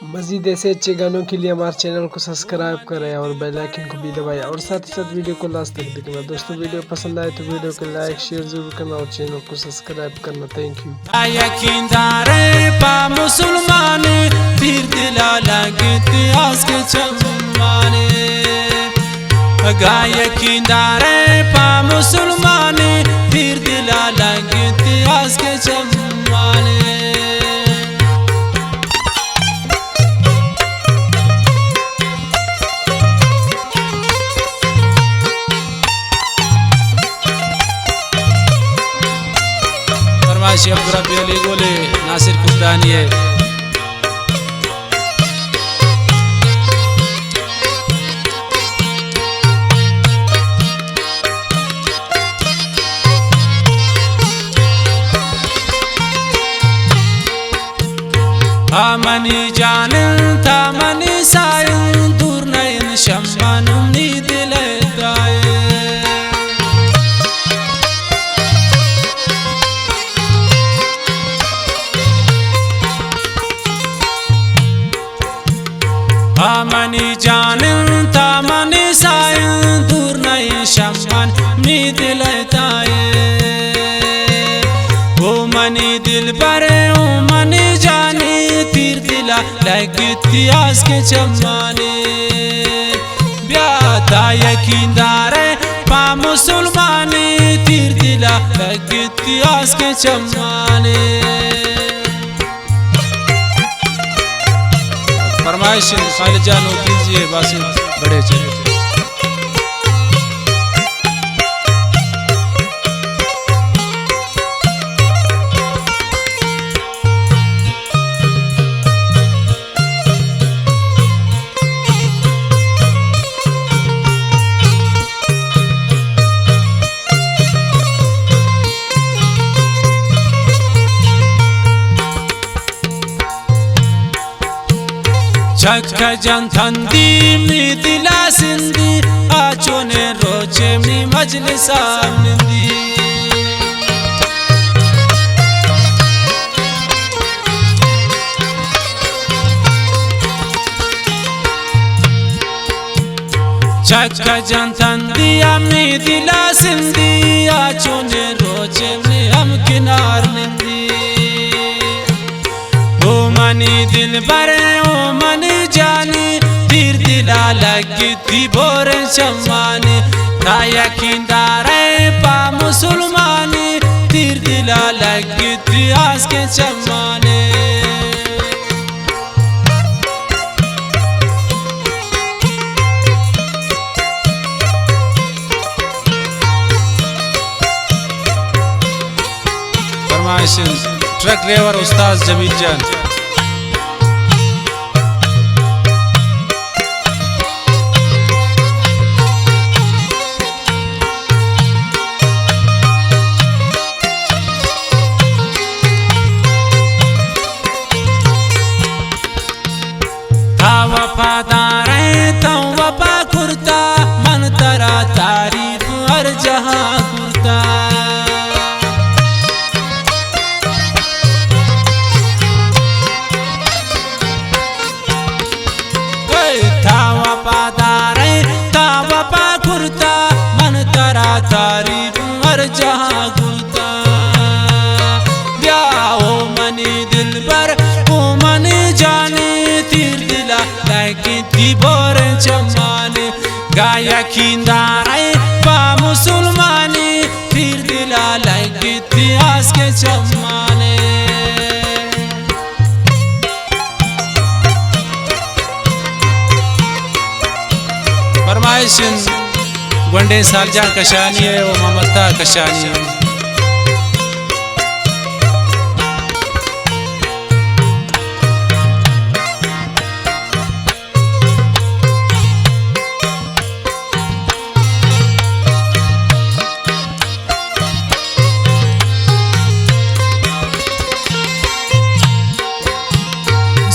मज़ीद ऐसे अच्छे गानों के लिए हमारे चैनल को सब्सक्राइब करें और बेल आइकन को भी दबाएं और साथ ही साथ वीडियो को लास्ट तक देखना। दोस्तों वीडियो पसंद आए तो वीडियो को लाइक शेयर जरूर करना और चैनल को सब्सक्राइब करना। Thank you. मुसलमान तीर दिला लगते आज के चम्माने गायकीदारे पा मुसलमान तीर दिला लगते आज के चम्माने फरमाइश अब्दुल रब्बी अली गोले नासिर कुफरानी है। मनी जान था मनी सायन दूर नयन शम्मान उम्मीद लेताए मनी जान था मनी सायन दूर नयन शम्मान उम्मीद लेताए ओ मनी दिल बरे ओ मनी जाने तीर दिला लगती आज के चम्माने ब्याता यकीनदारे पा मुसलमाने तीर दिला लगती आज के चम्माने। फरमाइश खालिद जानो कीजिए बासित बड़े चले चक्का जन थंदी मी दिला सिंधी आचोने रोचे मी मजलिसा निंदी चक्का जन थंदी मी दिला सिंधी आचोने रोचे मी हम किनार निंदी ओ मनी दिल बरे ओ मनी जानी तीर दिला लगती बोर चम्माने ना यकीनदारे पा मुसलमानी तीर दिला लगती आज के चम्माने। फरमाइश ट्रक ड्राइवर उस्ताद जमील जान वफादार तो वफा कुर्ता मन तरा तारीफ हर जहां कुर्ता था वफादार था वफा कुर्ता मन तरा तारीफ हर जहां कुर्ता ब्याहो मनी दिल पर ओ मनी जाने तीर दिला लगती बोर चम्माने गायकीदारे पा मुसलमाने तीर दिला लगती आज के चम्माने। फरमाइश गुंडे सालजा कशानी है वो ममता कशानी है।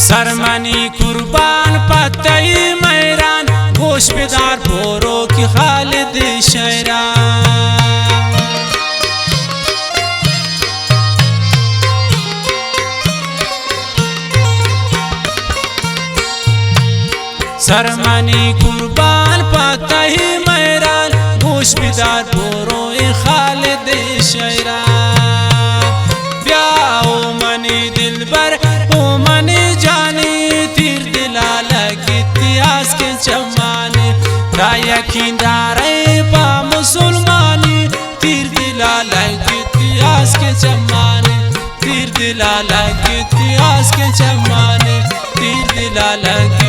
सरमनी कुर्बान पतई मैरान गोशपेदार भोरो की खालिद शहरान सरमनी कुर्बान पता ही मैरान गोश बिदार बोरो खालिद शैरान ब्याओ मनी दिल बर ओ मनी जानी तीर दिला लग इतिहास के जमाने का यकीनदार पा मुसलमानी तीर दिला लग इतिहास के जमाने तीर दिला लग इतिहास के जमाने तीर दिला लग